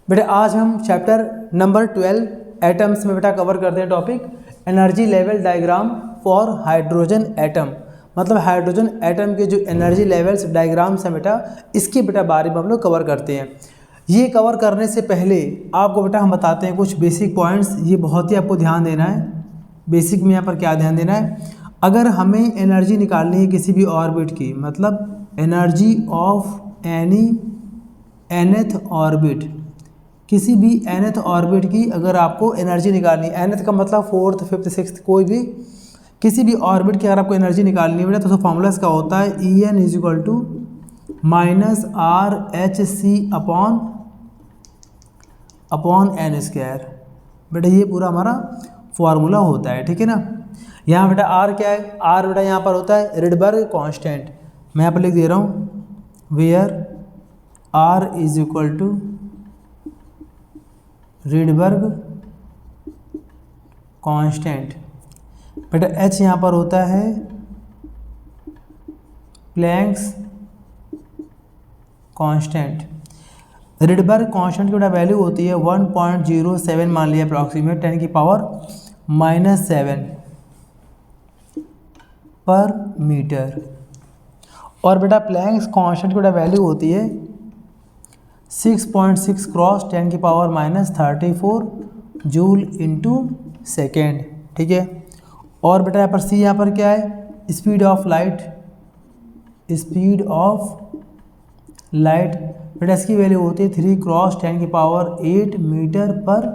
बेटा आज हम चैप्टर नंबर 12 एटम्स में बेटा कवर करते हैं topic energy level diagram for hydrogen atom. मतलब हाइड्रोजन एटम के जो एनर्जी लेवल्स डायग्राम्स हैं बेटा, इसके बेटा बारे में हम लोग कवर करते हैं। ये कवर करने से पहले आपको बेटा हम बताते हैं कुछ बेसिक पॉइंट्स, ये बहुत ही आपको ध्यान देना है। बेसिक में यहाँ पर क्या ध्यान देना है, अगर हमें एनर्जी निकालनी है किसी भी ऑर्बिट की, मतलब energy of any nth orbit, किसी भी nth ऑर्बिट की अगर आपको एनर्जी निकालनी है, nth का मतलब फोर्थ फिफ्थ सिक्स्थ, कोई भी किसी भी ऑर्बिट की अगर आपको एनर्जी निकालनी है तो उसका फॉर्मूला इसका होता है En is equal to minus R H C upon N square. बेटा ये पूरा हमारा फॉर्मूला होता है, ठीक है ना। यहाँ बेटा आर क्या है, आर बेटा यहाँ पर होता है रिडबर्ग कांस्टेंट। मैं यहाँ पर लिख दे रहा हूँ where R is equal to Rydberg constant. बेटा एच यहाँ पर होता है प्लैंक्स कांस्टेंट। रिडबर्ग कांस्टेंट की बेटा वैल्यू होती है 1.07 मान लिया अप्रॉक्सीमेट 10 की पावर -7 पर मीटर। और बेटा प्लैंक्स कांस्टेंट की बेटा वैल्यू होती है 6.6 क्रॉस 10 की पावर -34 जूल इंटू सेकेंड, ठीक है। और बेटा यहाँ पर सी यहाँ पर क्या है, speed of light. Speed of light बेटा इसकी वैल्यू होती है 3 क्रॉस 10 की पावर 8 मीटर पर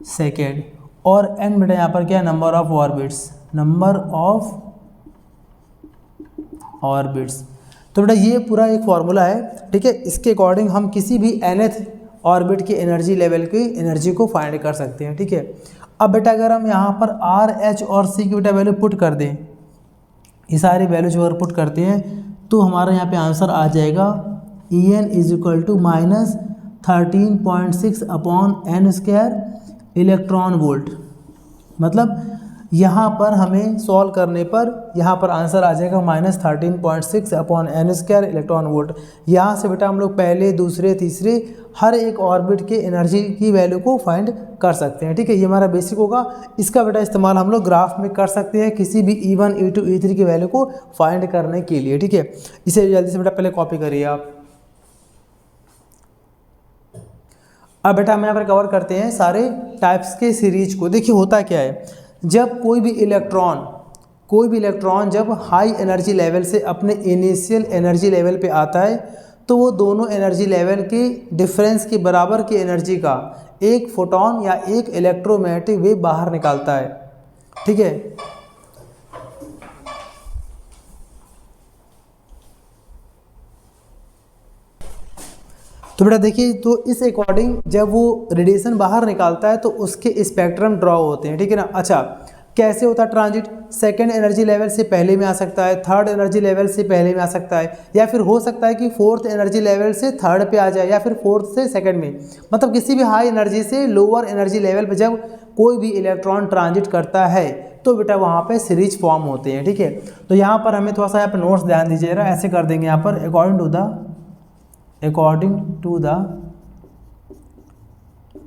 सेकेंड। और एन बेटा यहाँ पर क्या है, number of orbits. Number of orbits. तो बेटा ये पूरा एक फॉर्मूला है, ठीक है। इसके अकॉर्डिंग हम किसी भी nth ऑर्बिट की एनर्जी लेवल की एनर्जी को फाइंड कर सकते हैं, ठीक है। अब बेटा अगर हम यहाँ पर आर एच और सी की बेटा वैल्यू पुट कर दें, ये सारी वैल्यूज अगर पुट करते हैं तो हमारा यहाँ पे आंसर आ जाएगा En is equal to -13.6 upon N square electron volt. मतलब यहाँ पर हमें सॉल्व करने पर यहाँ पर आंसर आ जाएगा -13.6 upon N square electron volt. यहाँ से बेटा हम लोग पहले दूसरे तीसरे हर एक ऑर्बिट के एनर्जी की वैल्यू को फाइंड कर सकते हैं, ठीक है। ये हमारा बेसिक होगा। इसका बेटा इस्तेमाल हम लोग ग्राफ में कर सकते हैं किसी भी E1 E2 E3 की वैल्यू को फाइंड करने के लिए, ठीक है। इसे जल्दी से बेटा पहले कॉपी करिए आप। अब बेटा हम यहाँ पर कवर करते हैं सारे टाइप्स के सीरीज को। देखिए होता क्या है, जब कोई भी इलेक्ट्रॉन जब हाई एनर्जी लेवल से अपने इनिशियल एनर्जी लेवल पे आता है तो वो दोनों एनर्जी लेवल के डिफरेंस के बराबर की एनर्जी का एक फोटोन या एक इलेक्ट्रोमैग्नेटिक वेव बाहर निकालता है, ठीक है। तो बेटा देखिए, तो इस अकॉर्डिंग जब वो रेडिएशन बाहर निकालता है तो उसके स्पेक्ट्रम ड्रॉ होते हैं, ठीक है ना। अच्छा, कैसे होता है ट्रांजिट, सेकंड एनर्जी लेवल से पहले में आ सकता है, थर्ड एनर्जी लेवल से पहले में आ सकता है, या फिर हो सकता है कि फोर्थ एनर्जी लेवल से थर्ड पे आ जाए, या फिर फोर्थ से सेकंड में। मतलब किसी भी हाई एनर्जी से लोअर एनर्जी लेवल पे जब कोई भी इलेक्ट्रॉन ट्रांजिट करता है तो बेटा वहाँ पे सीरीज फॉर्म होते हैं, ठीक है। तो यहाँ पर हमें थोड़ा सा यहाँ पर नोट्स ध्यान दीजिएगा, ऐसे कर देंगे यहाँ पर according to the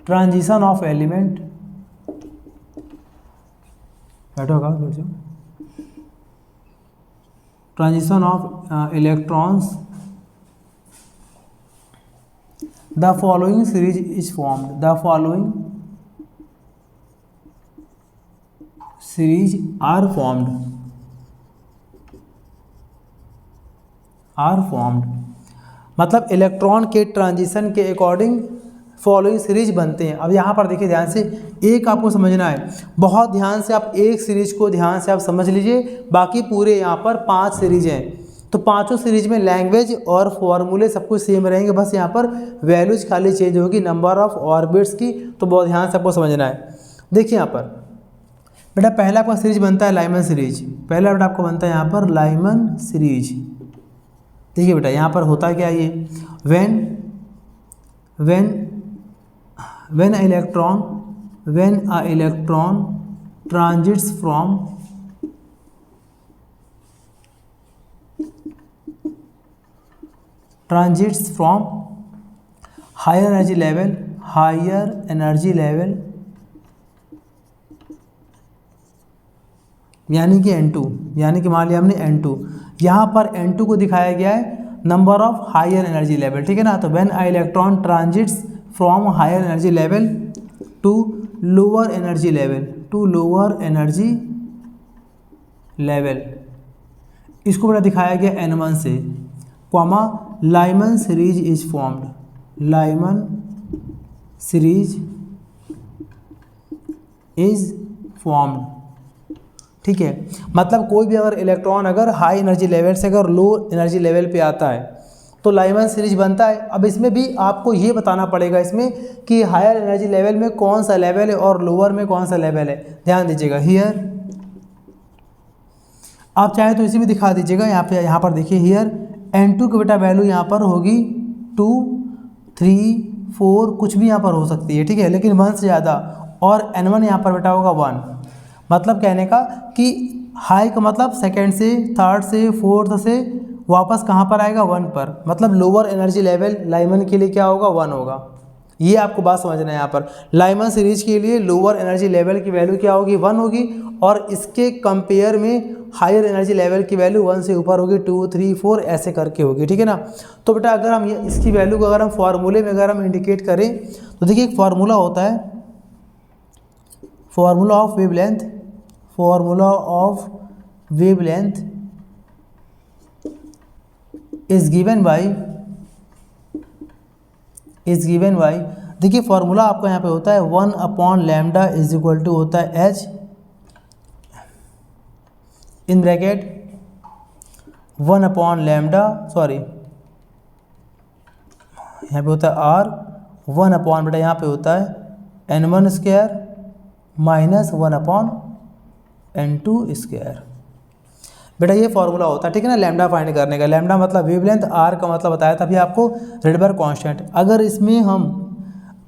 transition of element, बैठोगा बैठ जाओ, transition of electrons the following series is formed. The following series are formed. मतलब इलेक्ट्रॉन के ट्रांजिशन के अकॉर्डिंग फॉलोइंग सीरीज बनते हैं। अब यहाँ पर देखिए ध्यान से, एक आपको समझना है, बहुत ध्यान से आप एक सीरीज को ध्यान से आप समझ लीजिए। बाकी पूरे यहाँ पर 5 सीरीज हैं, तो पांचों सीरीज में लैंग्वेज और फॉर्मूले सब कुछ सेम रहेंगे, बस यहाँ पर वैल्यूज खाली चेंज होगी नंबर ऑफ ऑर्बिट्स की। तो बहुत ध्यान से आपको समझना है। देखिए यहाँ पर बेटा पहला आपका सीरीज बनता है लाइमन सीरीज। पहला बेटा आपको बनता है यहाँ पर लाइमन सीरीज। देखिए बेटा यहाँ पर होता क्या ये, when a electron transits from higher energy level higher energy level यानी कि N2, यानी कि मान लिया हमने N2, यहाँ पर N2 को दिखाया गया है number of higher energy level, ठीक है ना। तो when a electron transits from higher energy level to lower energy level, इसको बड़ा दिखाया गया N1 से, comma Lyman series is formed, Lyman series is formed, ठीक है। मतलब कोई भी अगर इलेक्ट्रॉन अगर हाई एनर्जी लेवल से अगर लो एनर्जी लेवल पे आता है तो लाइमन सीरीज बनता है। अब इसमें भी आपको ये बताना पड़ेगा इसमें कि हायर एनर्जी लेवल में कौन सा लेवल है और लोअर में कौन सा लेवल है, ध्यान दीजिएगा। हियर आप चाहे तो इसी में दिखा दीजिएगा, यहाँ पर देखिए हियर N2 की बेटा वैल्यू यहाँ पर होगी 2, 3, 4 कुछ भी यहाँ पर हो सकती है, ठीक है, लेकिन 1 से ज़्यादा, और N1 यहाँ पर बेटा होगा 1। मतलब कहने का कि हाई का मतलब सेकंड से, थर्ड से, फोर्थ से वापस कहाँ पर आएगा 1 पर, मतलब लोअर एनर्जी लेवल लाइमन के लिए क्या होगा 1 होगा। ये आपको बात समझना है। यहाँ पर लाइमन सीरीज के लिए लोअर एनर्जी लेवल की वैल्यू क्या होगी 1 होगी, और इसके कंपेयर में हायर एनर्जी लेवल की वैल्यू 1 से ऊपर होगी, 2, 3, 4 ऐसे करके होगी, ठीक है ना। तो बेटा अगर हम इसकी वैल्यू को अगर हम फार्मूले में अगर हम इंडिकेट करें तो देखिए एक फार्मूला होता है, formula of wavelength, formula of wavelength is given by देखिए फार्मूला आपका यहाँ पे होता है 1/λ इज इक्वल टू होता है h इन ब्रैकेट 1/λ, सॉरी यहाँ पे होता है r 1/ बेटा यहाँ पे होता है n1 square minus 1/n2 square. बेटा ये फार्मूला होता है, ठीक है ना, लैम्डा फाइंड करने का। लैम्डा मतलब वेवलेंथ, आर का मतलब बताया था अभी आपको रेडबर्ग कांस्टेंट। अगर इसमें हम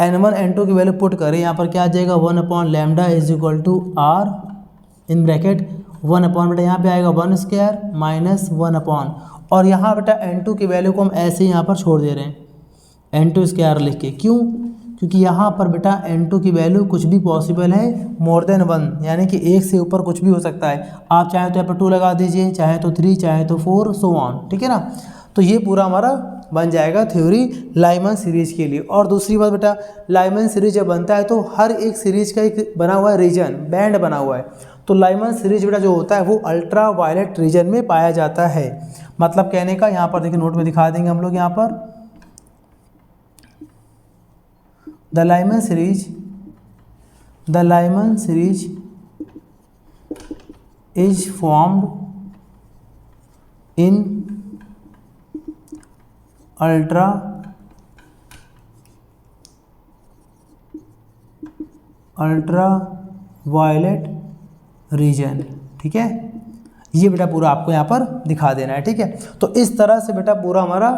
n1 n2 की वैल्यू पुट करें, यहाँ पर क्या आ जाएगा 1/λ is equal to r in bracket 1/, बेटा यहाँ पे आएगा 1 स्क्वायर माइनस 1/, और यहाँ बेटा n2 की वैल्यू को हम ऐसे ही यहाँ पर छोड़ दे रहे हैं n2 स्क्वायर लिख के। क्यों? क्योंकि यहाँ पर बेटा n2 की वैल्यू कुछ भी पॉसिबल है मोर देन 1, यानी कि 1 से ऊपर कुछ भी हो सकता है। आप चाहे तो यहाँ पर 2 लगा दीजिए, चाहे तो 3, चाहे तो 4, सो ऑन, ठीक है ना। तो ये पूरा हमारा बन जाएगा थ्योरी लाइमन सीरीज के लिए। और दूसरी बात बेटा, लाइमन सीरीज जब बनता है तो हर एक सीरीज का एक बना हुआ है रीजन, बैंड बना हुआ है। तो लाइमन सीरीज बेटा जो होता है वो अल्ट्रा वायलेट रीजन में पाया जाता है। मतलब कहने का यहाँ पर देखिए नोट में दिखा देंगे हम लोग, यहाँ पर the Lyman series is formed in ultraviolet region, ठीक है। ये बेटा पूरा आपको यहाँ पर दिखा देना है, ठीक है। तो इस तरह से बेटा पूरा हमारा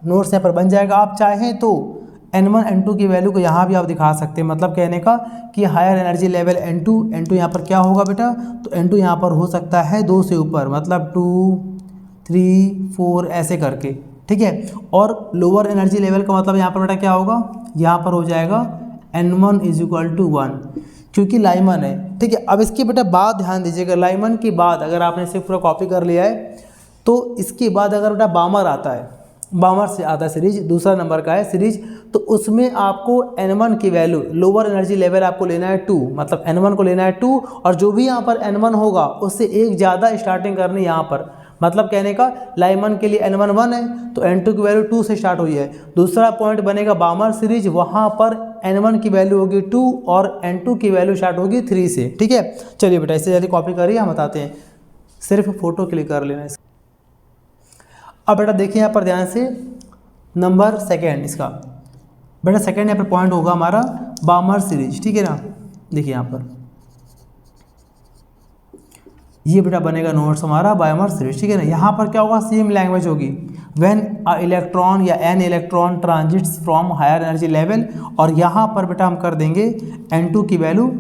नोट्स यहाँ पर बन जाएगा। आप चाहें तो n1 n2 की वैल्यू को यहाँ भी आप दिखा सकते हैं। मतलब कहने का कि हायर एनर्जी लेवल n2 यहाँ पर क्या होगा बेटा, तो n2 यहाँ पर हो सकता है 2 से ऊपर, मतलब 2, 3, 4 ऐसे करके, ठीक है। और लोअर एनर्जी लेवल का मतलब यहाँ पर बेटा क्या होगा, यहाँ पर हो जाएगा n1 इज इक्वल टू 1, क्योंकि लाइमन है, ठीक है। अब इसके बेटा बाद ध्यान दीजिएगा, लाइमन के बाद अगर आपने इसे पूरा कॉपी कर लिया है तो इसके बाद अगर बेटा बामर आता है, बामर से आता है सीरीज, दूसरा नंबर का है सीरीज, तो उसमें आपको n1 की वैल्यू लोअर एनर्जी लेवल आपको लेना है 2, मतलब n1 को लेना है 2, और जो भी यहाँ पर n1 होगा उससे एक ज़्यादा स्टार्टिंग करनी यहाँ पर। मतलब कहने का लाइमन के लिए n1 1 है तो n2 की वैल्यू 2 से स्टार्ट हुई है। दूसरा पॉइंट बनेगा बामर सीरीज, वहाँ पर n1 की वैल्यू होगी 2 और n2 की वैल्यू स्टार्ट होगी 3 से, ठीक है। चलिए बेटा इससे जल्दी कॉपी करिए, हम बताते हैं, सिर्फ फोटो क्लिक कर लेना इसका। अब बेटा देखिए यहाँ पर ध्यान से, नंबर सेकेंड इसका बेटा, सेकेंड यहाँ पर पॉइंट होगा हमारा बामर सीरीज, ठीक है ना। देखिए यहाँ पर ये बेटा बनेगा नोट्स हमारा बामर सीरीज, ठीक है ना। यहाँ पर क्या होगा, सेम लैंग्वेज होगी, व्हेन अ इलेक्ट्रॉन या an electron transits from higher energy level, और यहाँ पर बेटा हम कर देंगे n2 की वैल्यू,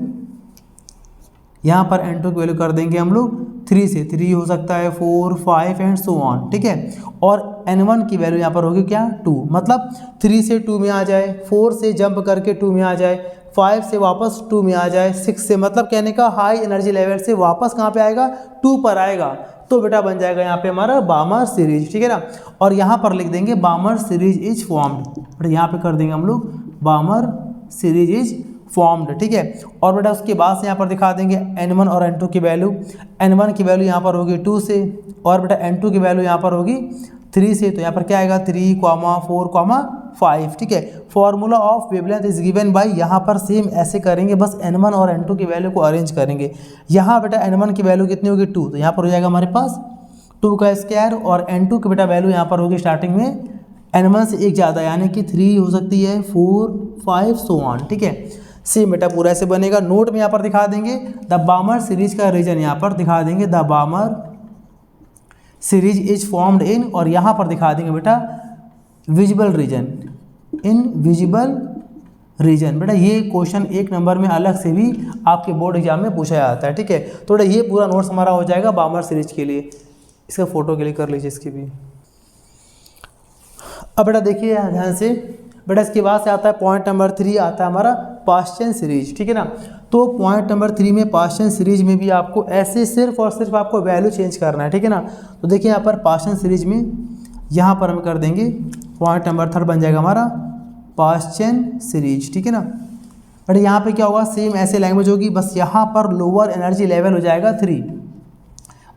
यहाँ पर n2 की वैल्यू कर देंगे हम लोग 3 से, 3 हो सकता है, 4, 5 एंड सो ऑन, ठीक है। और n1 की वैल्यू यहाँ पर होगी क्या, 2, मतलब 3 से 2 में आ जाए, 4 से जंप करके 2 में आ जाए, 5 से वापस 2 में आ जाए, 6 से, मतलब कहने का हाई एनर्जी लेवल से वापस कहाँ पे आएगा, 2 पर आएगा, तो बेटा बन जाएगा यहाँ पे हमारा बामर सीरीज, ठीक है ना। और यहाँ पर लिख देंगे बामर सीरीज इज फॉर्म्ड, बेटा यहाँ पे कर देंगे हम लोग बामर सीरीज इज फॉर्म्ड, ठीक है। और बेटा उसके बाद से यहाँ पर दिखा देंगे n1 और n2 की वैल्यू, n1 की वैल्यू यहाँ पर होगी 2 से, और बेटा n2 की वैल्यू यहाँ पर होगी 3 से, तो यहाँ पर क्या आएगा 3, 4, 5, ठीक है। Formula of wavelength is given by, यहाँ पर सेम ऐसे करेंगे, बस n1 और n2 की वैल्यू को अरेंज करेंगे। यहाँ बेटा n1 की वैल्यू कितनी होगी 2, तो यहाँ पर हो जाएगा हमारे पास 2 का स्क्वायर, और n2 की बेटा वैल्यू यहाँ पर होगी स्टार्टिंग में n1 से एक ज़्यादा, यानी कि 3 हो सकती है, 4, 5 सो ऑन, ठीक है। सेम बेटा पूरा ऐसे बनेगा। नोट में यहाँ पर दिखा देंगे द बामर सीरीज का रीजन, यहाँ पर दिखा देंगे द बामर सीरीज इज फॉर्म्ड इन, और यहाँ पर दिखा देंगे बेटा visible region, in visible region. बेटा ये क्वेश्चन 1 नंबर में अलग से भी आपके बोर्ड एग्जाम में पूछा जाता है, ठीक है। तो बेटा ये पूरा नोट्स हमारा हो जाएगा बामर सीरीज के लिए, इसका फोटो के लिए कर लीजिए इसकी भी। अब बेटा देखिए ध्यान से, बेटा इसके बाद से आता है पॉइंट नंबर 3, आता है हमारा पास्चन सीरीज, ठीक है ना। तो पॉइंट नंबर 3 में पास्चन सीरीज में भी आपको ऐसे सिर्फ और सिर्फ आपको वैल्यू चेंज करना है, ठीक है ना। तो देखिए यहाँ पर पास्चन सीरीज में यहाँ पर हम कर देंगे पॉइंट नंबर 3 बन जाएगा हमारा पास्चन सीरीज, ठीक है ना। बट यहाँ पे क्या होगा, सेम ऐसे लैंग्वेज होगी, बस यहाँ पर लोअर एनर्जी लेवल हो जाएगा 3,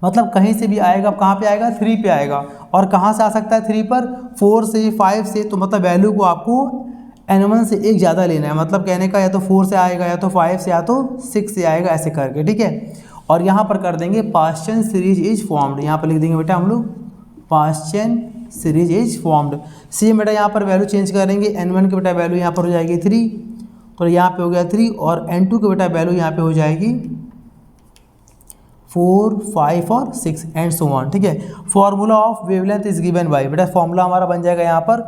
मतलब कहीं से भी आएगा, कहाँ पे आएगा 3 पे आएगा, और कहाँ से आ सकता है 3 पर, 4 से, 5 से, तो मतलब वैल्यू को आपको n1 से एक ज़्यादा लेना है, मतलब कहने का या तो 4 से आएगा, या तो 5 से, या तो 6 से आएगा, ऐसे करके, ठीक है। और यहाँ पर कर देंगे पास्चन सीरीज इज फॉर्म्ड, यहाँ पर लिख देंगे बेटा हम लोग Paschen series is formed. Same बेटा यहाँ पर वैल्यू चेंज करेंगे, n1 की बेटा वैल्यू यहाँ पर हो जाएगी 3, तो यहाँ पे हो गया 3, और n2 की बेटा वैल्यू यहाँ पे हो जाएगी 4, 5 और 6 एंड सो ऑन, ठीक है। Formula of wavelength is given by, बेटा फॉर्मूला हमारा बन जाएगा यहाँ पर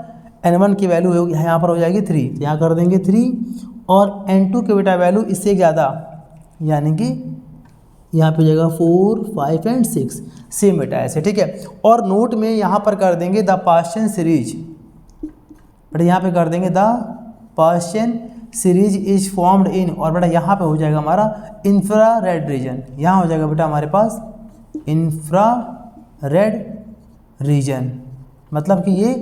n1 की वैल्यू होगी यहाँ पर हो जाएगी 3, यहाँ कर देंगे 3, और n2 की बेटा वैल्यू इससे ज़्यादा, यानी कि यहाँ पे हो जाएगा 4, 5 एंड 6, सेम बेटा ऐसे, ठीक है। और नोट में यहाँ पर कर देंगे द पास्चन सीरीज, बेटा यहाँ पे कर देंगे the Paschen series is formed इन, और बेटा यहाँ पे हो जाएगा हमारा इंफ्रारेड रीजन, यहाँ हो जाएगा बेटा हमारे पास इंफ्रारेड रीजन, मतलब कि ये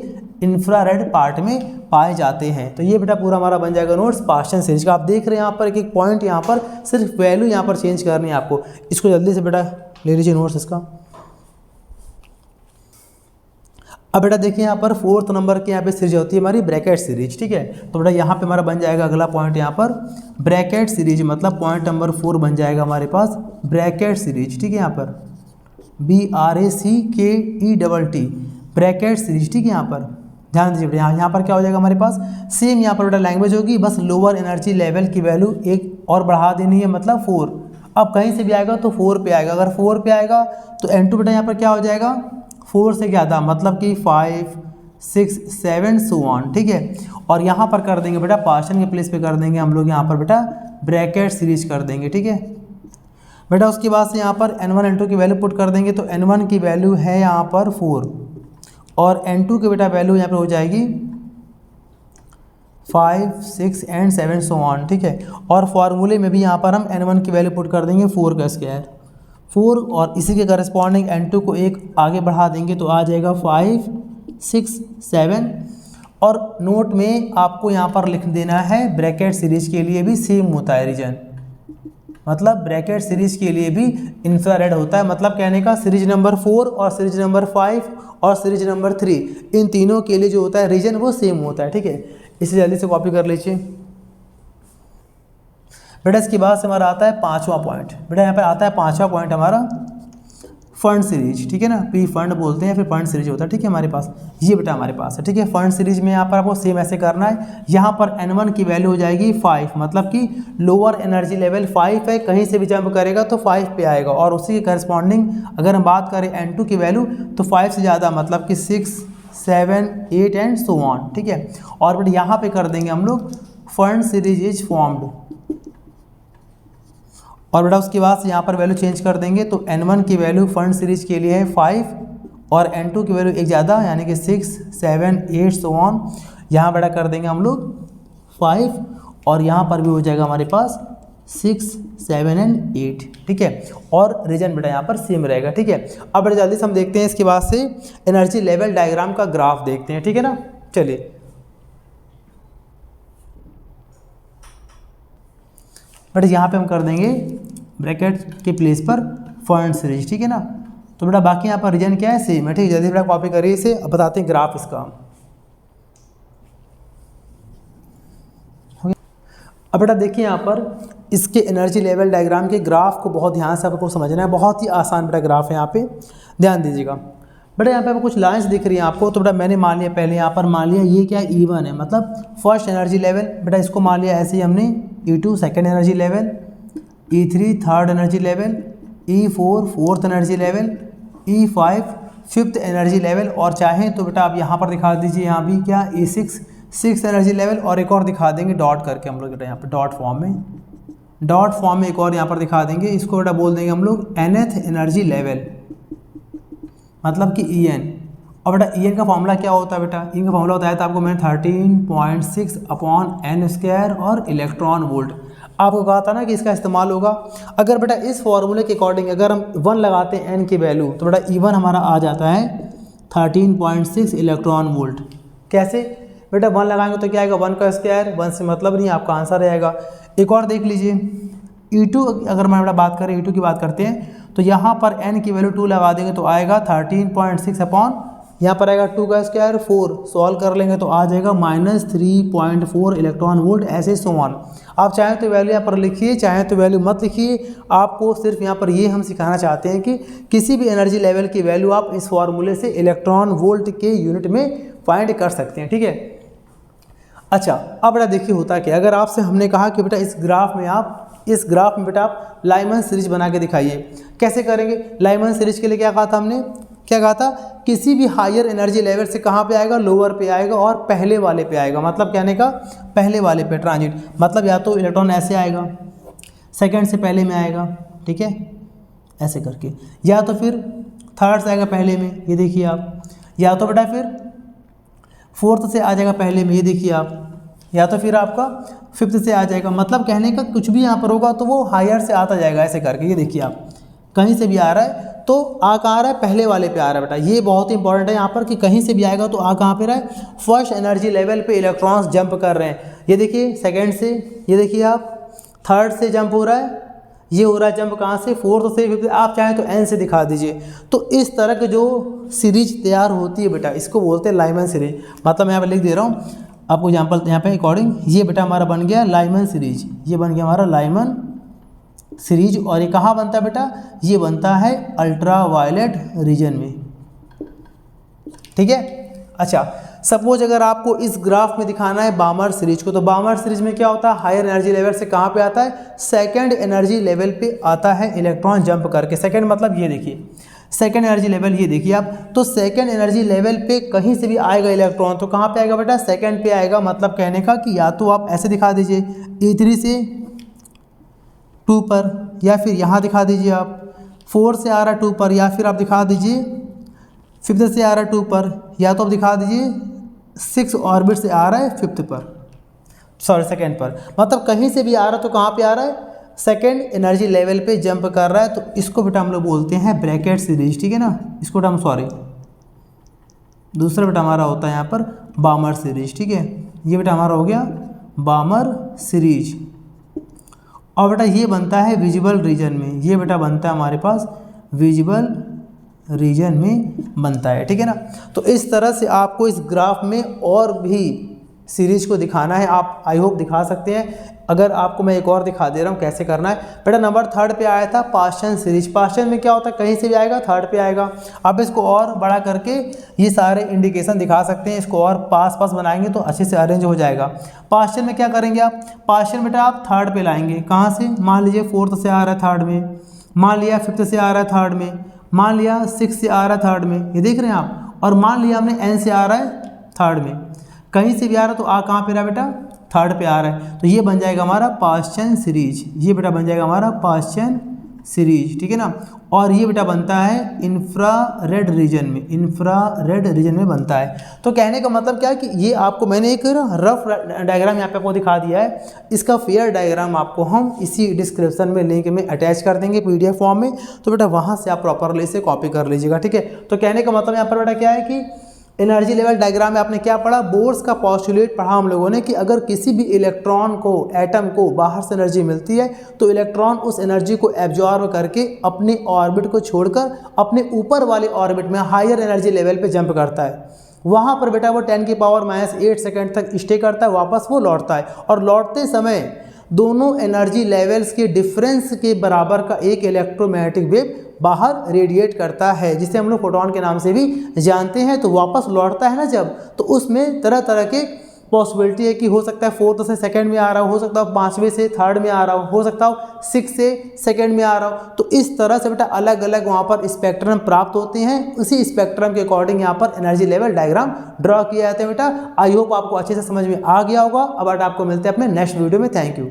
इंफ्रारेड पार्ट में पाए जाते हैं। तो ये बेटा पूरा हमारा बन जाएगा नोट्स पास्चन सीरीज का। आप देख रहे हैं यहाँ पर एक एक पॉइंट, यहाँ पर सिर्फ वैल्यू यहाँ पर चेंज करनी है आपको, इसको जल्दी से बेटा ले लीजिए नोट्स इसका। अब बेटा देखिए यहाँ पर 4th नंबर की यहाँ पे सीरीज होती है हमारी ब्रैकेट सीरीज, ठीक है। तो बेटा यहाँ पे हमारा बन जाएगा अगला पॉइंट यहाँ पर ब्रैकेट सीरीज, मतलब पॉइंट नंबर 4 बन जाएगा हमारे पास ब्रैकेट सीरीज, ठीक है। यहाँ पर BRACKETT ब्रैकेट सीरीज, ठीक है। यहाँ पर ध्यान दीजिए बेटा, यहाँ पर क्या हो जाएगा हमारे पास, सेम यहाँ पर बेटा लैंग्वेज होगी, बस लोअर एनर्जी लेवल की वैल्यू एक और बढ़ा देनी है, मतलब 4। अब कहीं से भी आएगा तो 4 पे आएगा, अगर 4 पे आएगा तो n2 बेटा यहाँ पर क्या हो जाएगा 4 से ज़्यादा, मतलब कि 5, 6, 7 सो ऑन, ठीक है। और यहाँ पर कर देंगे बेटा पास्चन के प्लेस पे कर देंगे हम लोग यहाँ पर बेटा ब्रैकेट सीरीज कर देंगे, ठीक है बेटा। उसके बाद से यहाँ पर n1 n2 की वैल्यू पुट कर देंगे, तो n1 की वैल्यू है यहाँ पर 4, और n2 की बेटा वैल्यू यहाँ पर हो जाएगी 5, 6 एंड 7 सो ऑन, ठीक है। और फार्मूले में भी यहाँ पर हम n1 की वैल्यू पुट कर देंगे 4 का स्क्वायर 4, और इसी के करस्पॉन्डिंग n2 को एक आगे बढ़ा देंगे तो आ जाएगा 5, 6, 7। और नोट में आपको यहाँ पर लिख देना है ब्रैकेट सीरीज के लिए भी सेम होता है रीजन, मतलब ब्रैकेट सीरीज के लिए भी इंफ्रारेड होता है, मतलब कहने का सीरीज नंबर 4 और सीरीज नंबर 5 और सीरीज नंबर 3 इन तीनों के लिए जो होता है रीजन वो सेम होता है, ठीक है। इसे जल्दी से कॉपी कर लीजिए बेटा। इसके बाद से हमारा आता है 5वां पॉइंट, बेटा यहाँ पर आता है 5वां पॉइंट हमारा फंड सीरीज, ठीक है ना। पी फंड बोलते हैं, फिर फंड सीरीज होता है, ठीक है हमारे पास, ये बेटा हमारे पास है, ठीक है। फंड सीरीज में यहाँ पर आपको सेम ऐसे करना है, यहाँ पर n1 की वैल्यू हो जाएगी 5, मतलब कि लोअर एनर्जी लेवल 5 है, कहीं से भी जंप करेगा तो 5 पे आएगा, और उसी के करस्पॉन्डिंग अगर हम बात करें n2 की वैल्यू तो 5 से ज़्यादा, मतलब कि 6, 7, 8 एंड सो ऑन, ठीक है। और बेटा यहाँ पे कर देंगे हम लोग फंड सीरीज इज फॉर्म्ड, और बेटा उसके बाद से यहाँ पर वैल्यू चेंज कर देंगे, तो N1 की वैल्यू फंड सीरीज के लिए है 5 और N2 की वैल्यू एक ज़्यादा यानी कि 6, 7, 8 सो ऑन। यहाँ बेटा कर देंगे हम लोग 5 और यहाँ पर भी हो जाएगा हमारे पास 6, 7 एंड 8, ठीक है। और रीजन बेटा यहाँ पर सेम रहेगा, ठीक है। अब बेटा जल्दी से हम देखते हैं इसके बाद से एनर्जी लेवल डायग्राम का ग्राफ देखते हैं, ठीक है ना। चलिए बेटा यहाँ पे हम कर देंगे ब्रैकेट के प्लेस पर फंड सीरीज, ठीक है ना। तो बेटा बाकी यहाँ पर रीजन क्या है, सेम है, ठीक है। जल्दी बेटा कॉपी करिए इसे, अब बताते हैं ग्राफ इसका। अब बेटा देखिए यहाँ पर इसके एनर्जी लेवल डायग्राम के ग्राफ को बहुत ध्यान से आपको समझना है, बहुत ही आसान बेटा ग्राफ है, यहाँ पे ध्यान दीजिएगा। बेटा यहाँ पे कुछ लाइन्स दिख रही हैं आपको, तो बेटा मैंने मान लिया पहले यहाँ पर मान लिया ये क्या है E1 है, मतलब फर्स्ट एनर्जी लेवल। बेटा इसको मान लिया ऐसे ही हमने E2 second energy level, E3 third energy level, E4 fourth energy level, E5 fifth energy level, और चाहें तो बेटा आप यहाँ पर दिखा दीजिए, यहाँ भी क्या E6 सिक्स एनर्जी लेवल, और एक और दिखा देंगे डॉट करके हम लोग बेटा यहाँ पर डॉट फॉर्म में एक और यहाँ पर दिखा देंगे, इसको बेटा बोल देंगे हम लोग nth एनर्जी लेवल, मतलब कि En। और बेटा En का फॉर्मूला क्या होता है बेटा, En का फॉर्मूला होता है तो आपको मैंने 13.6/n² और इलेक्ट्रॉन वोल्ट आपको कहा था ना कि इसका इस्तेमाल होगा। अगर बेटा इस फॉर्मूले के अकॉर्डिंग अगर हम 1 लगाते हैं n की वैल्यू, तो बेटा E1 हमारा आ जाता है 13.6 इलेक्ट्रॉन वोल्ट। कैसे बेटा 1 लगाएंगे तो क्या आएगा 1 का स्क्वायर, 1 से मतलब नहीं, आपका आंसर आएगा। एक और देख लीजिए E2, अगर मैं बेटा बात करें E2 की बात करते हैं, तो यहाँ पर n की वैल्यू 2 लगा देंगे तो आएगा 13.6 अपॉन यहाँ पर आएगा 2 का स्क्वायर 4, सॉल्व कर लेंगे तो आ जाएगा -3.4 इलेक्ट्रॉन वोल्ट, ऐसे सो ऑन। आप चाहें तो वैल्यू यहाँ पर लिखिए, चाहें तो वैल्यू मत लिखिए, आपको सिर्फ यहाँ पर ये हम सिखाना चाहते हैं कि किसी भी एनर्जी लेवल की वैल्यू आप इस फॉर्मूले से इलेक्ट्रॉन वोल्ट के यूनिट में फाइंड कर सकते हैं, ठीक है। अच्छा अब बेटा देखिए होता क्या, अगर आपसे हमने कहा कि बेटा इस ग्राफ में बेटा आप लाइमन सीरीज बना के दिखाइए, कैसे करेंगे। लाइमन सीरीज के लिए क्या कहा था हमने, क्या कहा था, किसी भी हायर एनर्जी लेवल से कहाँ पे आएगा, लोअर पे आएगा और पहले वाले पे आएगा, मतलब कहने का पहले वाले पे ट्रांजिट, मतलब या तो इलेक्ट्रॉन ऐसे आएगा सेकंड से पहले में आएगा, ठीक है, ऐसे करके, या तो फिर थर्ड से आएगा पहले में, ये देखिए आप, या तो बेटा फिर फोर्थ से आ जाएगा पहले में, ये देखिए आप, या तो फिर आपका फिफ्थ से आ जाएगा, मतलब कहने का कुछ भी यहाँ पर होगा तो वो हायर से आता जाएगा, ऐसे करके, ये देखिए आप, कहीं से भी आ रहा है तो आ कहाँ रहा है, पहले वाले पे आ रहा है बेटा। ये बहुत इंपॉर्टेंट है यहाँ पर कि कहीं से भी आएगा तो आ कहाँ पे रहा है, फर्स्ट एनर्जी लेवल पे इलेक्ट्रॉन्स जंप कर रहे हैं। ये देखिए सेकेंड से, ये देखिए आप थर्ड से जंप हो रहा है, ये हो रहा है जंप कहाँ से, फोर्थ से, फिफ्थ, आप चाहें तो एन से दिखा दीजिए। तो इस तरह की जो सीरीज तैयार होती है बेटा, इसको बोलते हैं लाइमन सीरीज। मतलब मैं यहाँ पर लिख दे रहा हूँ आपको एग्जाम्पल यहाँ पे अकॉर्डिंग, ये बेटा हमारा बन गया लाइमन सीरीज, ये बन गया हमारा लाइमन सीरीज। और ये कहाँ बनता है बेटा, ये बनता है अल्ट्रा वायलेट रीजन में, ठीक है। अच्छा सपोज अगर आपको इस ग्राफ में दिखाना है बामर सीरीज को, तो बामर सीरीज में क्या होता है, हायर एनर्जी लेवल से कहाँ पे आता है, सेकंड एनर्जी लेवल पे आता है इलेक्ट्रॉन जंप करके। सेकंड मतलब ये देखिए सेकंड एनर्जी लेवल, ये देखिए आप, तो सेकंड एनर्जी लेवल पे कहीं से भी आएगा इलेक्ट्रॉन तो कहाँ पे आएगा बेटा, सेकंड पे आएगा। मतलब कहने का कि या तो आप ऐसे दिखा दीजिए E3 से 2 पर, या फिर यहाँ दिखा दीजिए आप 4 से आ रहा है 2 पर, या फिर आप दिखा दीजिए 5th से आ रहा है 2 पर, या तो आप दिखा दीजिए 6 ऑर्बिट से आ रहा है 5th पर, सॉरी सेकेंड पर। मतलब कहीं से भी आ रहा है तो कहाँ पे आ रहा है, सेकेंड एनर्जी लेवल पे जंप कर रहा है। तो इसको बेटा हम लोग बोलते हैं ब्रैकेट सीरीज, ठीक है ना। इसको बेटा हम दूसरा बेटा हमारा होता है यहाँ पर बामर सीरीज, ठीक है। ये बेटा हमारा हो गया बामर सीरीज। और बेटा ये बनता है विजिबल रीजन में, ये बेटा बनता है हमारे पास विजिबल रीजन में बनता है, ठीक है ना। तो इस तरह से आपको इस ग्राफ में और भी सीरीज को दिखाना है, आप आई होप दिखा सकते हैं। अगर आपको मैं एक और दिखा दे रहा हूँ कैसे करना है। बेटा नंबर 3 पे आया था पास्चन सीरीज। पास्चन में क्या होता है, कहीं से भी आएगा 3rd पे आएगा। आप इसको और बड़ा करके ये सारे इंडिकेशन दिखा सकते हैं, इसको और पास बनाएंगे तो अच्छे से अरेंज हो जाएगा। पास्चन में क्या करेंगे आप, पास्चन बेटा आप 3rd पे लाएंगे, कहाँ से, मान लीजिए 4th से आ रहा है 3rd में, मान लिया 5th से आ रहा है 3rd में, मान लिया 6 से आ रहा है 3rd में, ये देख रहे हैं आप, और मान लिया हमने n से आ रहा है 3rd में। कहीं से भी आ रहा तो आ कहाँ पे रहा बेटा, थर्ड पे आ रहा है, तो ये बन जाएगा हमारा पाश्चन सीरीज, ये बेटा बन जाएगा हमारा पाश्चन सीरीज, ठीक है ना। और ये बेटा बनता है इंफ्रारेड रीजन में, इंफ्रारेड रीजन में बनता है। तो कहने का मतलब क्या है कि ये आपको मैंने एक रफ डायग्राम यहाँ पे आपको दिखा दिया है, इसका फेयर डायग्राम आपको हम इसी डिस्क्रिप्शन में लिंक में अटैच कर देंगे PDF फॉर्म में, तो बेटा वहाँ से आप प्रॉपरली इसे कॉपी कर लीजिएगा, ठीक है। तो कहने का मतलब यहाँ पर बेटा क्या है कि एनर्जी लेवल डायग्राम में आपने क्या पढ़ा, बोर्स का पोस्टुलेट पढ़ा हम लोगों ने कि अगर किसी भी इलेक्ट्रॉन को, एटम को बाहर से एनर्जी मिलती है तो इलेक्ट्रॉन उस एनर्जी को एब्जॉर्ब करके अपने ऑर्बिट को छोड़कर अपने ऊपर वाले ऑर्बिट में हायर एनर्जी लेवल पे जंप करता है। वहाँ पर बेटा वो 10⁻⁸ सेकेंड तक स्टे करता है, वापस वो लौटता है, और लौटते समय दोनों एनर्जी लेवल्स के डिफरेंस के बराबर का एक इलेक्ट्रोमैग्नेटिक वेव बाहर रेडिएट करता है, जिसे हम लोग फोटोन के नाम से भी जानते हैं। तो वापस लौटता है ना जब, तो उसमें तरह तरह के पॉसिबिलिटी है कि हो सकता है 4th से सेकंड में आ रहा हो सकता है 5वें से थर्ड में आ रहा हो सकता हो 6 से सेकंड में आ रहा हो। तो इस तरह से बेटा अलग अलग वहाँ पर स्पेक्ट्रम प्राप्त होते हैं, उसी स्पेक्ट्रम के अकॉर्डिंग यहाँ पर एनर्जी लेवल डायग्राम ड्रॉ किया जाता है बेटा। आई होप आपको अच्छे से समझ में आ गया होगा। अब आपको मिलते हैं अपने नेक्स्ट वीडियो में। Thank you.